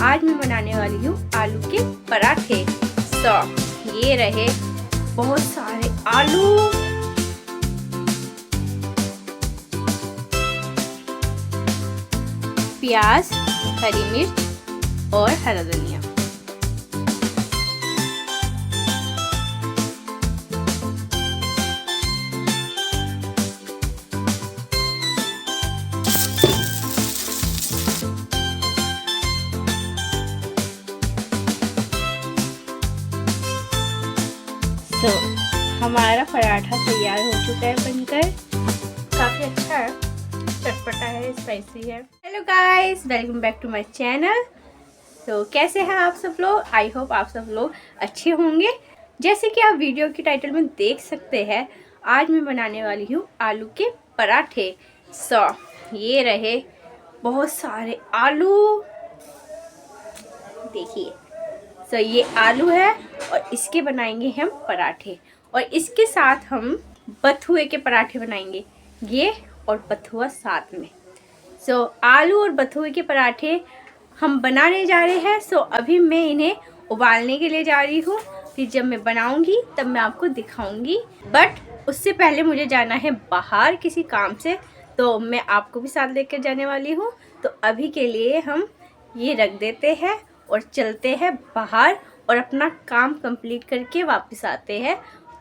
आज मैं बनाने वाली हूँ आलू के पराठे। तो ये रहे बहुत सारे आलू, प्याज, हरी मिर्च और हरा धनिया। तो हमारा पराठा तैयार हो चुका है बनकर। काफ़ी अच्छा है, चटपटा है, स्पाइसी है। Hello guys, welcome back to my channel. तो कैसे हैं आप सब लोग? आई होप आप सब लोग अच्छे होंगे। जैसे कि आप वीडियो की टाइटल में देख सकते हैं, आज मैं बनाने वाली हूँ आलू के पराठे। ये रहे बहुत सारे आलू, देखिए। ये आलू है और इसके बनाएंगे हम पराठे, और इसके साथ हम बथुए के पराठे बनाएंगे, ये और बथुआ साथ में। आलू और बथुए के पराठे हम बनाने जा रहे हैं। अभी मैं इन्हें उबालने के लिए जा रही हूँ, फिर जब मैं बनाऊंगी तब मैं आपको दिखाऊंगी। बट उससे पहले मुझे जाना है बाहर किसी काम से, तो मैं आपको भी साथ लेकर जाने वाली हूँ। तो अभी के लिए हम ये रख देते हैं और चलते हैं बाहर, और अपना काम कंप्लीट करके वापस आते हैं।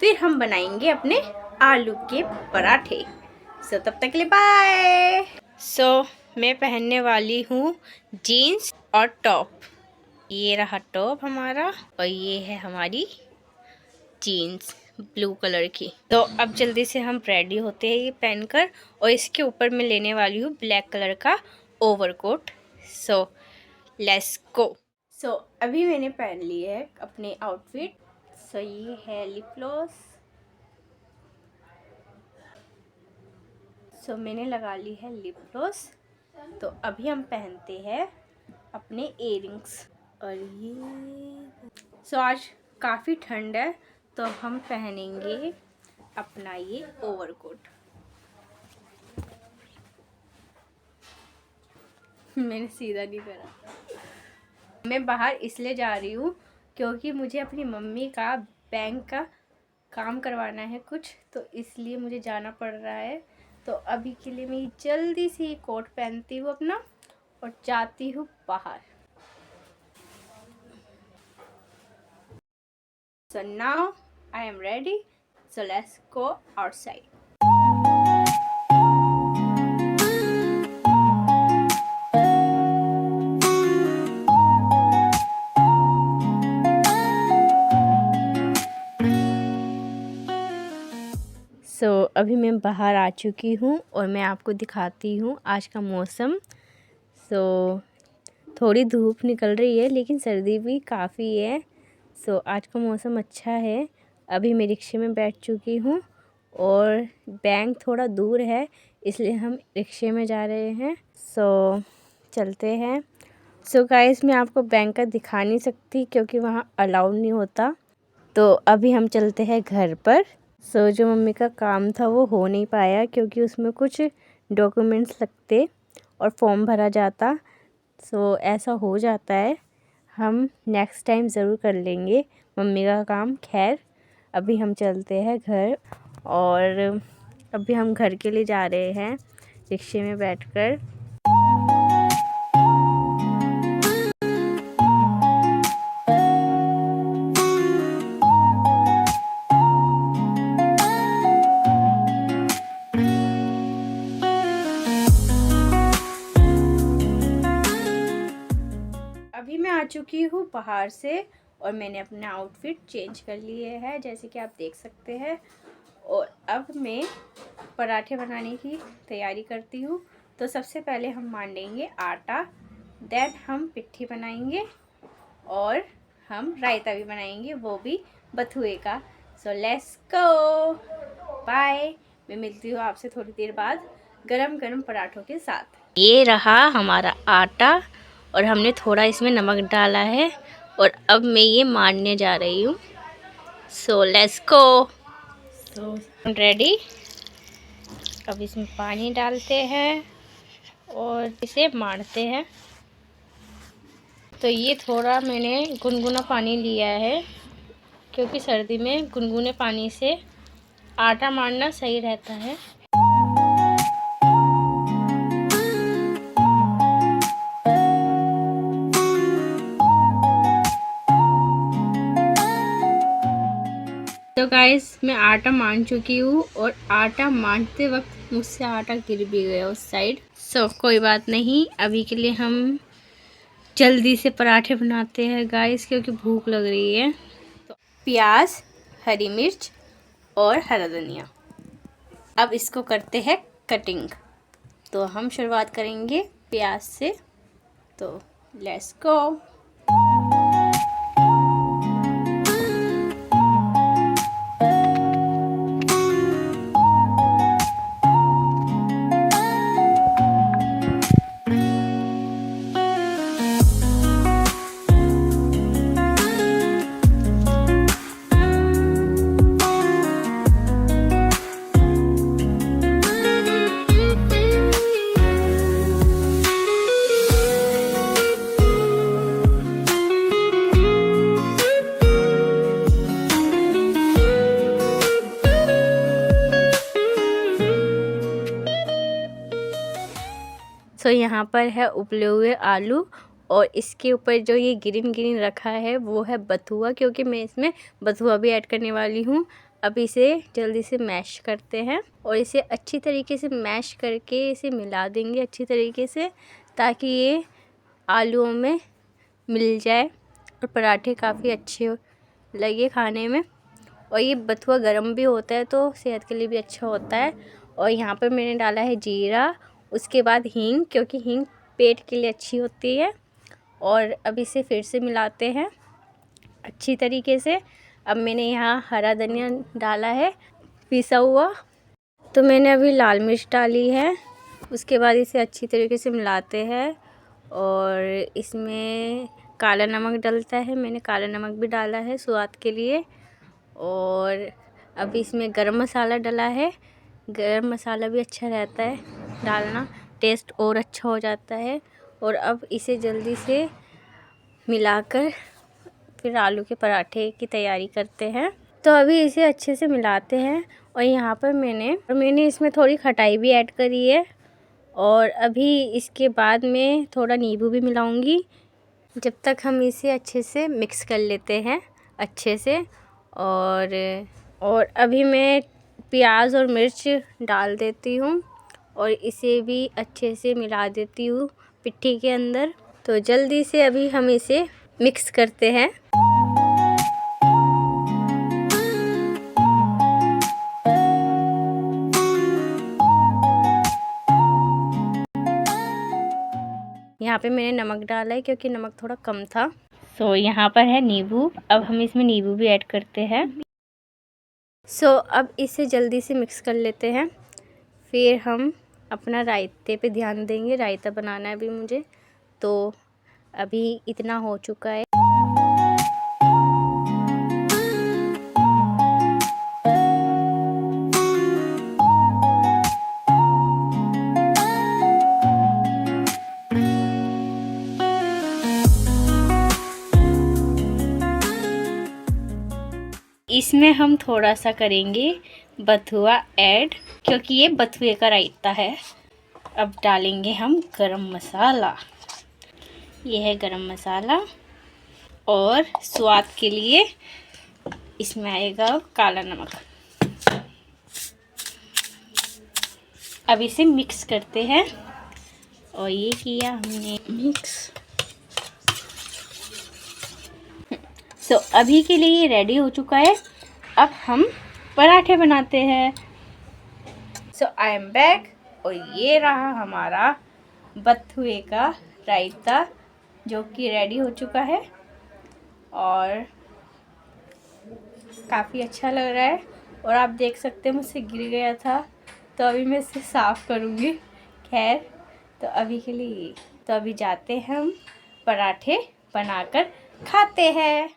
फिर हम बनाएंगे अपने आलू के पराठे। तब तक के लिए बाय। मैं पहनने वाली हूँ जीन्स और टॉप। ये रहा टॉप हमारा, और ये है हमारी जीन्स ब्लू कलर की। तो अब जल्दी से हम रेडी होते हैं ये पहनकर, और इसके ऊपर मैं लेने वाली हूँ ब्लैक कलर का ओवरकोट। Let's go. अभी मैंने पहन ली है अपने आउटफिट। ये है लिप ग्लॉस। मैंने लगा ली है लिप ग्लॉस। तो अभी हम पहनते हैं अपने इयररिंग्स। और ये आज काफ़ी ठंड है, तो हम पहनेंगे अपना ये ओवरकोट। मैंने सीधा नहीं करा। मैं बाहर इसलिए जा रही हूँ क्योंकि मुझे अपनी मम्मी का बैंक का काम करवाना है कुछ, तो इसलिए मुझे जाना पड़ रहा है। तो अभी के लिए मैं जल्दी से कोट पहनती हूँ अपना और जाती हूँ बाहर। Now I am ready. Let's go outside. अभी मैं बाहर आ चुकी हूँ और मैं आपको दिखाती हूँ आज का मौसम। थोड़ी धूप निकल रही है लेकिन सर्दी भी काफ़ी है। आज का मौसम अच्छा है। अभी मैं रिक्शे में बैठ चुकी हूँ और बैंक थोड़ा दूर है, इसलिए हम रिक्शे में जा रहे हैं। चलते हैं। गाइस, मैं आपको बैंक का दिखा नहीं सकती क्योंकि वहाँ अलाउड नहीं होता। तो अभी हम चलते हैं घर पर। जो मम्मी का काम था वो हो नहीं पाया क्योंकि उसमें कुछ डॉक्यूमेंट्स लगते और फॉर्म भरा जाता। ऐसा हो जाता है, हम नेक्स्ट टाइम ज़रूर कर लेंगे मम्मी का काम। खैर, अभी हम चलते हैं घर, और अभी हम घर के लिए जा रहे हैं रिक्शे में बैठकर। अभी मैं आ चुकी हूँ बाहर से, और मैंने अपना आउटफिट चेंज कर लिए है, जैसे कि आप देख सकते हैं। और अब मैं पराठे बनाने की तैयारी करती हूँ। तो सबसे पहले हम मांडेंगे आटा, देन हम पिट्ठी बनाएंगे, और हम रायता भी बनाएंगे, वो भी बथुए का। Let's go. बाय। मैं मिलती हूँ आपसे थोड़ी देर बाद गरम गरम पराठों के साथ। ये रहा हमारा आटा, और हमने थोड़ा इसमें नमक डाला है, और अब मैं ये मारने जा रही हूँ। Let's go. रेडी। अब इसमें पानी डालते हैं और इसे मारते हैं। तो ये थोड़ा मैंने गुनगुना पानी लिया है, क्योंकि सर्दी में गुनगुने पानी से आटा मारना सही रहता है। तो गाइस मैं आटा मान चुकी हूँ और आटा मानते वक्त मुझसे आटा गिर भी गया उस साइड। कोई बात नहीं, अभी के लिए हम जल्दी से पराठे बनाते हैं गाइस, क्योंकि भूख लग रही है। तो प्याज, हरी मिर्च और हरा धनिया, अब इसको करते हैं कटिंग। तो हम शुरुआत करेंगे प्याज से, तो लेट्स गो। यहाँ पर है उबले हुए आलू, और इसके ऊपर जो ये ग्रीन ग्रीन रखा है वो है बथुआ, क्योंकि मैं इसमें बथुआ भी ऐड करने वाली हूँ। अब इसे जल्दी से मैश करते हैं और इसे अच्छी तरीके से मैश करके इसे मिला देंगे अच्छी तरीके से, ताकि ये आलूओं में मिल जाए और पराठे काफ़ी अच्छे लगे खाने में। और ये बथुआ गर्म भी होता है तो सेहत के लिए भी अच्छा होता है। और यहाँ पर मैंने डाला है जीरा, उसके बाद हींग, क्योंकि हींग पेट के लिए अच्छी होती है। और अब इसे फिर से मिलाते हैं अच्छी तरीके से। अब मैंने यहाँ हरा धनिया डाला है पिसा हुआ, तो मैंने अभी लाल मिर्च डाली है। उसके बाद इसे अच्छी तरीके से मिलाते हैं और इसमें काला नमक डलता है, मैंने काला नमक भी डाला है स्वाद के लिए। और अब इसमें गरम मसाला डला है, गरम मसाला भी अच्छा रहता है डालना, टेस्ट और अच्छा हो जाता है। और अब इसे जल्दी से मिलाकर फिर आलू के पराठे की तैयारी करते हैं। तो अभी इसे अच्छे से मिलाते हैं। और यहाँ पर मैंने इसमें थोड़ी खटाई भी ऐड करी है, और अभी इसके बाद में थोड़ा नींबू भी मिलाऊंगी, जब तक हम इसे अच्छे से मिक्स कर लेते हैं अच्छे से। और अभी मैं प्याज और मिर्च डाल देती हूँ और इसे भी अच्छे से मिला देती हूँ पिट्ठी के अंदर। तो जल्दी से अभी हम इसे मिक्स करते हैं। यहाँ पे मैंने नमक डाला है क्योंकि नमक थोड़ा कम था। यहाँ पर है नींबू, अब हम इसमें नींबू भी ऐड करते हैं। अब इसे जल्दी से मिक्स कर लेते हैं। फिर हम अपना रायते पे ध्यान देंगे, रायता बनाना है अभी मुझे। तो अभी इतना हो चुका है। इसमें हम थोड़ा सा करेंगे बथुआ ऐड, क्योंकि ये बथुए का रायता है। अब डालेंगे हम गरम मसाला, ये है गरम मसाला। और स्वाद के लिए इसमें आएगा काला नमक। अब इसे मिक्स करते हैं, और ये किया हमने मिक्स। अभी के लिए ये रेडी हो चुका है। अब हम पराठे बनाते हैं। आई एम बैक, और ये रहा हमारा बथुए का रायता, जो कि रेडी हो चुका है और काफ़ी अच्छा लग रहा है। और आप देख सकते हैं मुझसे गिर गया था, तो अभी मैं इसे साफ़ करूँगी। खैर, तो अभी के लिए तो अभी जाते हैं हम पराठे बनाकर खाते हैं।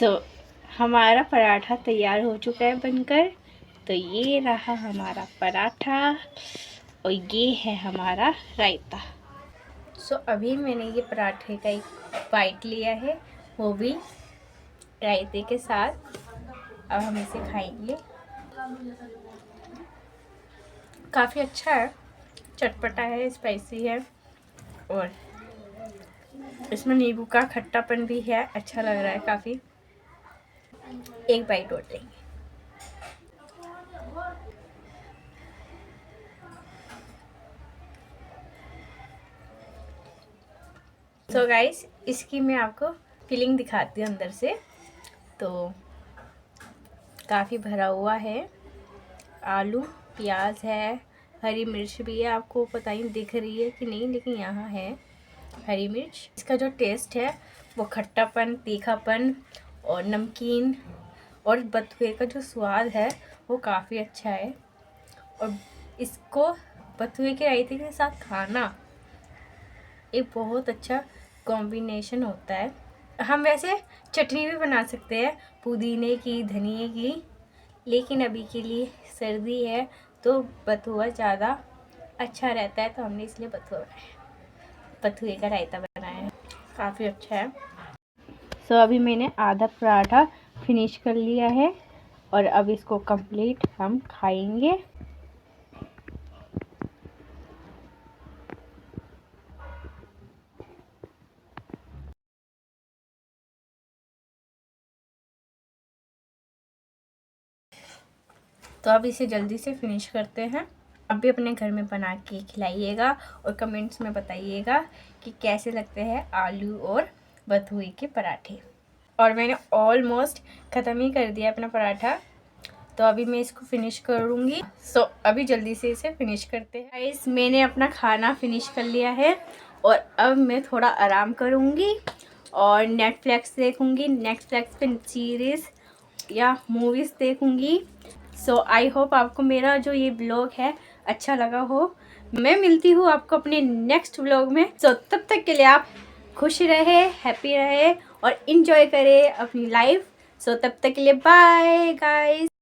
सो हमारा पराठा तैयार हो चुका है बनकर। तो ये रहा हमारा पराठा और ये है हमारा रायता। सो अभी मैंने ये पराठे का एक बाइट लिया है, वो भी रायते के साथ। अब हम इसे खाएंगे। काफ़ी अच्छा है, चटपटा है, स्पाइसी है और इसमें नींबू का खट्टापन भी है। अच्छा लग रहा है काफ़ी। एक बाइट और लेंगे। सो गाइस, इसकी मैं आपको फीलिंग दिखाती हूँ अंदर से। तो काफ़ी भरा हुआ है, आलू, प्याज है, हरी मिर्च भी है। आपको पता ही दिख रही है कि नहीं, लेकिन यहाँ है हरी मिर्च। इसका जो टेस्ट है वो खट्टापन, तीखापन और नमकीन और बथुए का जो स्वाद है वो काफ़ी अच्छा है। और इसको बथुए के रायते के साथ खाना एक बहुत अच्छा कॉम्बिनेशन होता है। हम वैसे चटनी भी बना सकते हैं पुदीने की, धनिए की, लेकिन अभी के लिए सर्दी है तो बथुआ ज़्यादा अच्छा रहता है, तो हमने इसलिए बथुए का रायता बनाया है। काफ़ी अच्छा है। सो अभी मैंने आधा पराठा फिनिश कर लिया है और अब इसको कंप्लीट हम खाएंगे। तो अब इसे जल्दी से फिनिश करते हैं। आप भी अपने घर में बना के खिलाइएगा और कमेंट्स में बताइएगा कि कैसे लगते हैं आलू और बथुए के पराठे। और मैंने ऑलमोस्ट ख़त्म ही कर दिया अपना पराठा, तो अभी मैं इसको फिनिश करूँगी। सो अभी जल्दी से इसे फिनिश करते हैं। गाइस, मैंने अपना खाना फिनिश कर लिया है और अब मैं थोड़ा आराम करूँगी और नेटफ्लिक्स देखूँगी। नेटफ्लिक्स पे सीरीज़ या मूवीज़ देखूँगी। सो आई होप आपको मेरा जो ये ब्लॉग है अच्छा लगा हो। मैं मिलती हूँ आपको अपने नेक्स्ट ब्लॉग में। सो तब तक के लिए आप खुश रहे, हैप्पी रहे और इन्जॉय करें अपनी लाइफ। सो तब तक के लिए बाय गाइस।